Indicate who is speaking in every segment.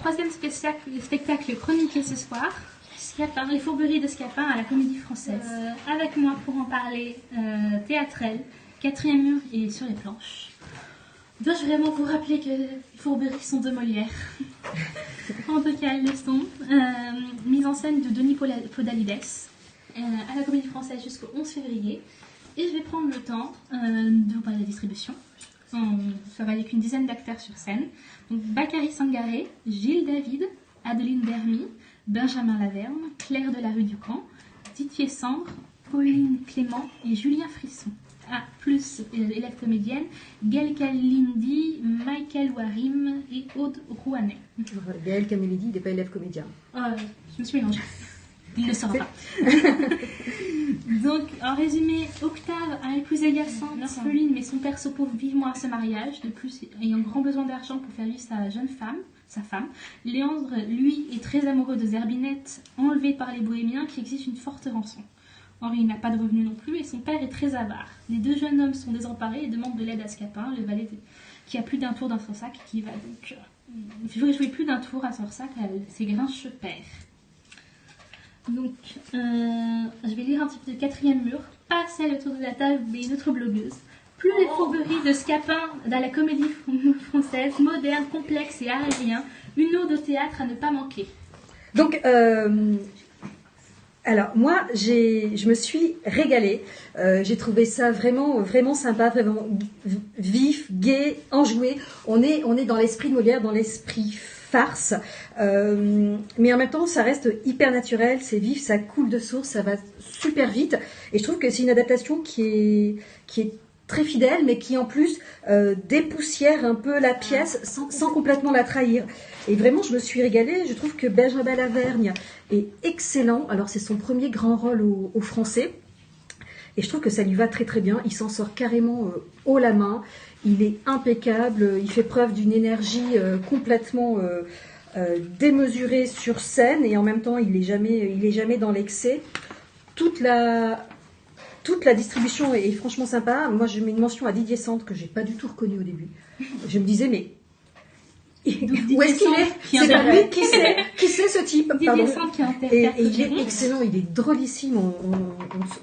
Speaker 1: troisième spectacle chroniqué ce soir. Scapin, les fourberies de Scapin à la Comédie Française. Avec moi pour en parler, théâtrelle, quatrième mur et sur les planches. Dois-je vraiment vous rappeler que les fourberies sont de Molière? En tout cas, elles le sont. Mise en scène de Denis Podalides à la Comédie Française jusqu'au 11 février. Et je vais prendre le temps de vous parler de la distribution. Ça va avec une dizaine d'acteurs sur scène. Donc Bakary Sangaré, Gilles David, Adeline Dermy, Benjamin Laverne, Claire de la rue du Camp, Didier Sandre, Pauline Clément et Julien Frisson. Ah, plus élèves comédiennes, Gaël Kalindi, Michael Warim et Aude Rouanet.
Speaker 2: Gaël Kalindi n'est pas élève comédien.
Speaker 1: Je me suis mélangée. Il ne le saura pas. Donc, en résumé, Octave a une épouse agaçante, orpheline, mais son père s'oppose vivement à ce mariage. De plus, ayant grand besoin d'argent pour faire vivre sa femme. Léandre, lui, est très amoureux de Zerbinette, enlevée par les bohémiens qui exigent une forte rançon. Henri n'a pas de revenus non plus et son père est très avare. Les deux jeunes hommes sont désemparés et demandent de l'aide à Scapin, le valet qui a plus d'un tour dans son sac, qui va donc jouer plus d'un tour à son sac, ses grinches pères. Donc, je vais lire un petit peu de quatrième mur, pas celle autour de la table, mais une autre blogueuse. Plus les fourberies de Scapin dans la Comédie Française, moderne, complexe et aérien, une ode au théâtre à ne pas manquer.
Speaker 2: Donc, alors moi, je me suis régalée. J'ai trouvé ça vraiment, vraiment sympa, vraiment vif, gai, enjoué. On est dans l'esprit de Molière, dans l'esprit farce, mais en même temps, ça reste hyper naturel, c'est vif, ça coule de source, ça va super vite. Et je trouve que c'est une adaptation qui est très fidèle, mais qui en plus dépoussière un peu la pièce sans complètement la trahir. Et vraiment, je me suis régalée. Je trouve que Benjamin Lavergne est excellent. Alors, c'est son premier grand rôle au français. Et je trouve que ça lui va très très bien. Il s'en sort carrément haut la main. Il est impeccable. Il fait preuve d'une énergie complètement démesurée sur scène. Et en même temps, il est jamais dans l'excès. Toute la distribution est franchement sympa. Moi, je mets une mention à Didier Sandre que j'ai pas du tout reconnu au début. Je me disais, mais où est-ce qu'il est? C'est pas lui. Qui c'est ce type?
Speaker 1: Didier Sandre qui
Speaker 2: et il est excellent, il est drôlissime.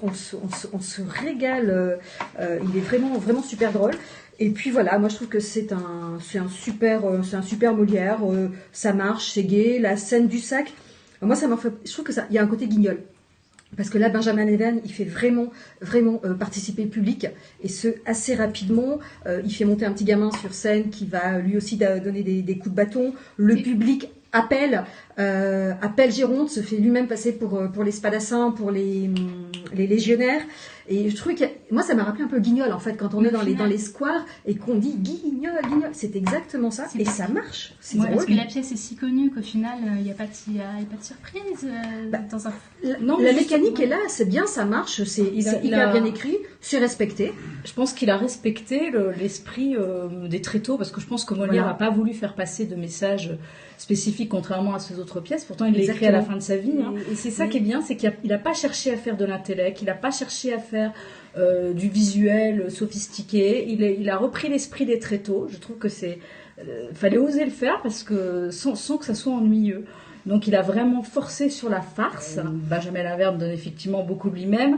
Speaker 2: On se régale. Il est vraiment, vraiment super drôle. Et puis voilà, moi je trouve que c'est un super Molière. Ça marche, c'est gai. La scène du sac. Moi, je trouve que il y a un côté guignol. Parce que là, Benjamin Laverne, il fait vraiment, vraiment participer le public, et ce, assez rapidement. Il fait monter un petit gamin sur scène qui va lui aussi donner des coups de bâton. Le public appelle Géronte, se fait lui-même passer pour les spadassins, pour les légionnaires. Et je trouve que moi, ça m'a rappelé un peu Guignol, en fait, quand on est dans les squares et qu'on dit Guignol. C'est exactement ça, et ça marche. C'est drôle.
Speaker 1: Parce que la pièce est si connue qu'au final, il n'y a pas de surprise dans un...
Speaker 2: La mécanique est là, c'est bien, ça marche, c'est hyper bien écrit, c'est respecté.
Speaker 3: Je pense qu'il a respecté l'esprit des tréteaux, parce que je pense que Molière n'a pas voulu faire passer de message spécifique, contrairement à ses autres pièces. Pourtant, il l'a écrit à la fin de sa vie. Et c'est ça qui est bien, c'est qu'il n'a pas cherché à faire de l'intellect, il n'a pas cherché à faire du visuel sophistiqué. Il a repris l'esprit des tréteaux. Je trouve que fallait oser le faire, parce que sans que ça soit ennuyeux. Donc, il a vraiment forcé sur la farce. Benjamin Laverne donne effectivement beaucoup de lui-même.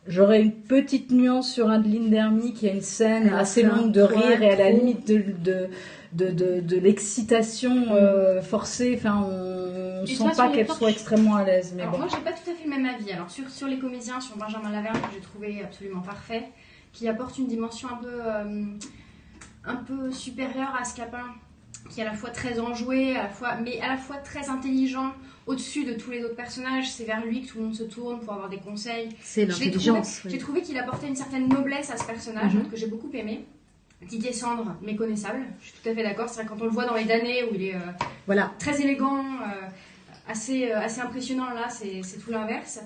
Speaker 3: J'aurais une petite nuance sur Adeline Dermy, qui a une scène assez longue de rire et à la limite de l'excitation forcée. Enfin, on ne sent pas qu'elle soit extrêmement à l'aise. Mais
Speaker 4: alors
Speaker 3: bon.
Speaker 4: moi, j'ai pas tout à fait le même avis. Alors sur les comédiens, sur Benjamin Laverne, que j'ai trouvé absolument parfait, qui apporte une dimension un peu supérieure à Scapin, qui est à la fois très enjoué, mais à la fois très intelligent, au-dessus de tous les autres personnages. C'est vers lui que tout le monde se tourne pour avoir des conseils.
Speaker 2: C'est l'intelligence.
Speaker 4: J'ai trouvé qu'il apportait une certaine noblesse à ce personnage, que j'ai beaucoup aimé. Didier Sandre, méconnaissable, je suis tout à fait d'accord. C'est vrai, quand on le voit dans Les Damnés, où il est très élégant, assez impressionnant, là, c'est tout l'inverse.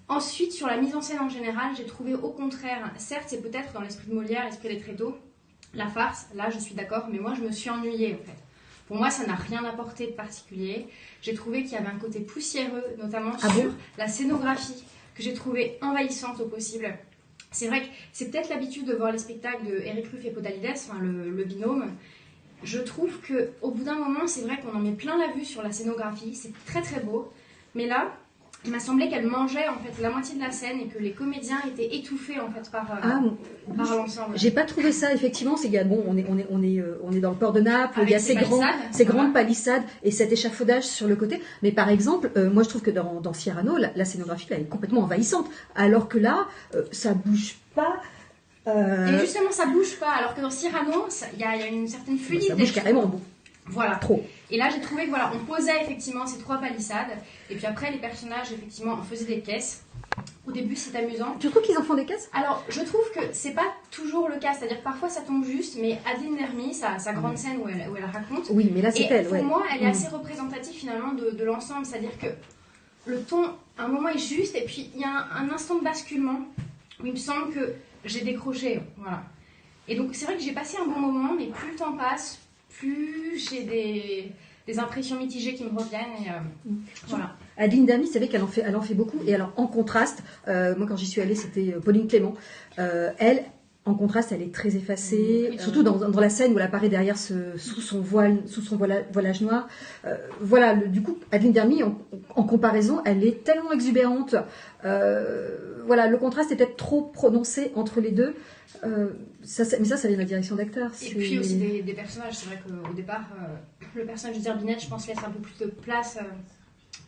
Speaker 4: Ensuite, sur la mise en scène en général, j'ai trouvé au contraire, certes, c'est peut-être dans l'esprit de Molière, l'esprit des tréteaux, la farce, là je suis d'accord, mais moi je me suis ennuyée en fait. Pour moi, ça n'a rien apporté de particulier. J'ai trouvé qu'il y avait un côté poussiéreux, notamment sur la scénographie, que j'ai trouvé envahissante au possible. C'est vrai que c'est peut-être l'habitude de voir les spectacles de Eric Ruff et Podalides, enfin le binôme. je trouve qu'au bout d'un moment, c'est vrai qu'on en met plein la vue sur la scénographie, c'est très très beau, mais là, il m'a semblé qu'elle mangeait en fait la moitié de la scène et que les comédiens étaient étouffés en fait par l'ensemble.
Speaker 2: J'ai pas trouvé ça effectivement. C'est bon, on est dans le port de Naples. Il y a ces grandes palissades et cet échafaudage sur le côté. Mais par exemple, moi je trouve que dans Cyrano, la scénographie là, est complètement envahissante, alors que là, ça bouge pas.
Speaker 4: Et justement, ça bouge pas, alors que dans Cyrano, il y a une certaine fluidité.
Speaker 2: Ça bouge carrément.
Speaker 4: Voilà.
Speaker 2: Trop.
Speaker 4: Et là, j'ai trouvé que voilà, on posait effectivement ces 3 palissades, et puis après, les personnages effectivement en faisaient des caisses. Au début, c'est amusant.
Speaker 2: Tu trouves qu'ils en font des caisses?
Speaker 4: Alors, je trouve que c'est pas toujours le cas, c'est-à-dire que parfois ça tombe juste, mais Adeline Nermi, sa grande scène où elle raconte.
Speaker 2: Oui, mais là c'est elle.
Speaker 4: Pour moi, elle est assez représentative finalement de l'ensemble, c'est-à-dire que le ton, à un moment est juste, et puis il y a un instant de basculement où il me semble que j'ai décroché, voilà. Et donc c'est vrai que j'ai passé un bon moment, mais plus le temps passe, plus j'ai des impressions mitigées qui me reviennent. Et, voilà.
Speaker 2: Adeline Nermi, c'est vrai qu'elle en fait beaucoup. Et alors, en contraste, moi quand j'y suis allée, c'était Pauline Clément. Elle, en contraste, elle est très effacée, surtout dans la scène où elle apparaît derrière sous son voilage noir. Voilà, du coup, Adeline Nermi, en comparaison, elle est tellement exubérante. Voilà, le contraste est peut-être trop prononcé entre les deux. Mais ça vient de la direction d'acteur.
Speaker 4: Et puis aussi des personnages. C'est vrai qu'au départ, le personnage de Zerbinette, je pense, laisse un peu plus de place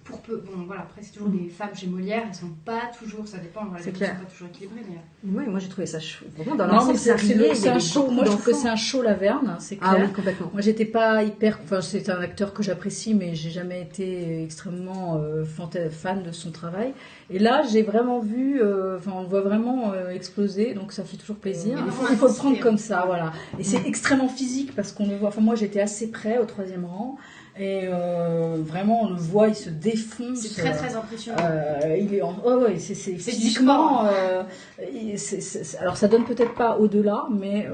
Speaker 4: pour peu. Bon, voilà, après, c'est toujours des femmes chez Molière, elles sont pas toujours, ça dépend, voilà, elles sont pas toujours équilibrées. Mais...
Speaker 2: Oui, moi j'ai trouvé ça vraiment dans l'ensemble.
Speaker 3: C'est un show. Moi, je trouve que c'est un show Laverne, c'est clair.
Speaker 2: Ah oui, complètement.
Speaker 3: Moi, j'étais pas hyper. Enfin, c'est un acteur que j'apprécie, mais j'ai jamais été extrêmement fan de son travail. Et là, j'ai vraiment vu. Enfin, on le voit vraiment exploser, donc ça fait toujours plaisir. Il faut le prendre comme ça, voilà. Et c'est extrêmement physique parce qu'on le voit. Enfin, moi, j'étais assez près au 3e rang. Et vraiment, on le voit, il se défonce.
Speaker 4: C'est très très impressionnant.
Speaker 3: Il est c'est physiquement. Alors, ça donne peut-être pas au-delà, mais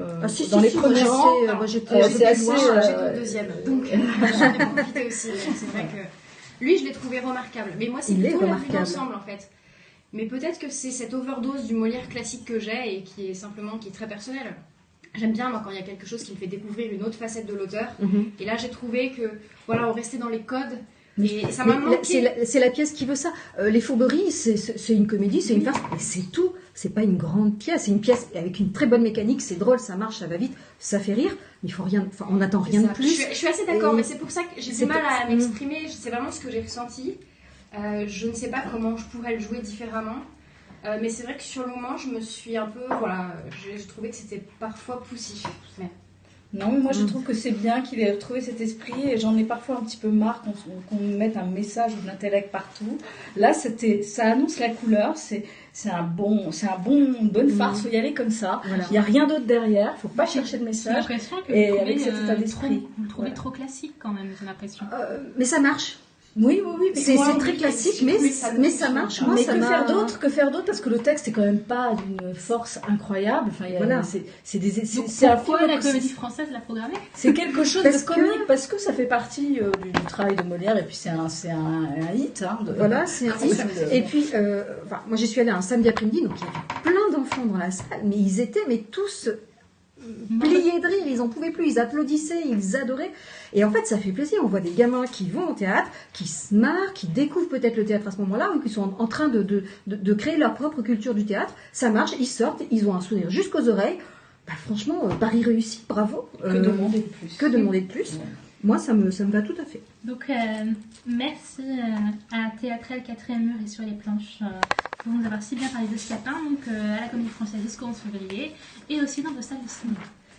Speaker 3: dans les premiers rangs,
Speaker 2: j'étais assez
Speaker 4: loin. J'étais au 2e, donc j'en ai profité aussi. C'est vrai que lui, je l'ai trouvé remarquable. Mais moi, c'est plutôt la vue d'ensemble en fait. Mais peut-être que c'est cette overdose du Molière classique que j'ai et qui est très personnelle. J'aime bien, moi, quand il y a quelque chose qui me fait découvrir une autre facette de l'auteur. Et là, j'ai trouvé que, voilà, on restait dans les codes. Et ça m'a manqué.
Speaker 2: C'est la pièce qui veut ça. Les Fourberies, c'est une comédie, c'est une farce, mais c'est tout. C'est pas une grande pièce. C'est une pièce avec une très bonne mécanique. C'est drôle, ça marche, ça va vite, ça fait rire. Mais il faut rien. Enfin, on n'attend rien de plus.
Speaker 4: Je suis assez d'accord, mais c'est pour ça que j'ai du mal à m'exprimer. C'est vraiment ce que j'ai ressenti. Je ne sais pas comment je pourrais le jouer différemment. Mais c'est vrai que sur le moment, je me suis un peu... Voilà, j'ai trouvé que c'était parfois poussif. Mais...
Speaker 3: Non, mais moi je trouve que c'est bien qu'il ait retrouvé cet esprit et j'en ai parfois un petit peu marre qu'on mette un message de l'intellect partout. Là, ça annonce la couleur, c'est une bonne farce, faut y aller comme ça. Voilà. Il n'y a rien d'autre derrière, faut pas chercher de message.
Speaker 1: J'ai l'impression que
Speaker 3: avec cet état d'esprit.
Speaker 1: Vous le trouvez trop classique quand même, j'ai l'impression.
Speaker 2: Mais ça marche.
Speaker 3: Oui.
Speaker 2: C'est très classique, mais ça marche. Moi,
Speaker 3: mais que faire d'autre parce que le texte est quand même pas d'une force incroyable. Enfin,
Speaker 2: voilà.
Speaker 1: C'est pourquoi la comédie française l'a programmée.
Speaker 3: C'est quelque chose de comique parce que ça fait partie du travail de Molière et puis c'est un hit.
Speaker 2: Voilà, c'est un hit. Et puis, moi, j'y suis allée un samedi après-midi, donc il y avait plein d'enfants dans la salle, mais ils étaient tous pliés de rire, ils en pouvaient plus, ils applaudissaient, ils adoraient. Et en fait, ça fait plaisir. On voit des gamins qui vont au théâtre, qui se marrent, qui découvrent peut-être le théâtre à ce moment-là, ou qui sont en train de créer leur propre culture du théâtre. Ça marche, ils sortent, ils ont un sourire jusqu'aux oreilles. Franchement, Paris réussi, bravo.
Speaker 3: Que demander de plus.
Speaker 2: Que demander de plus. Ouais. Moi, ça me va tout à fait.
Speaker 1: Donc, merci à Théâtrel 4e mur et sur les planches pour nous avoir si bien parlé de Scapin, donc à la Comédie Française jusqu'au 11 février, et aussi dans vos salles de cinéma.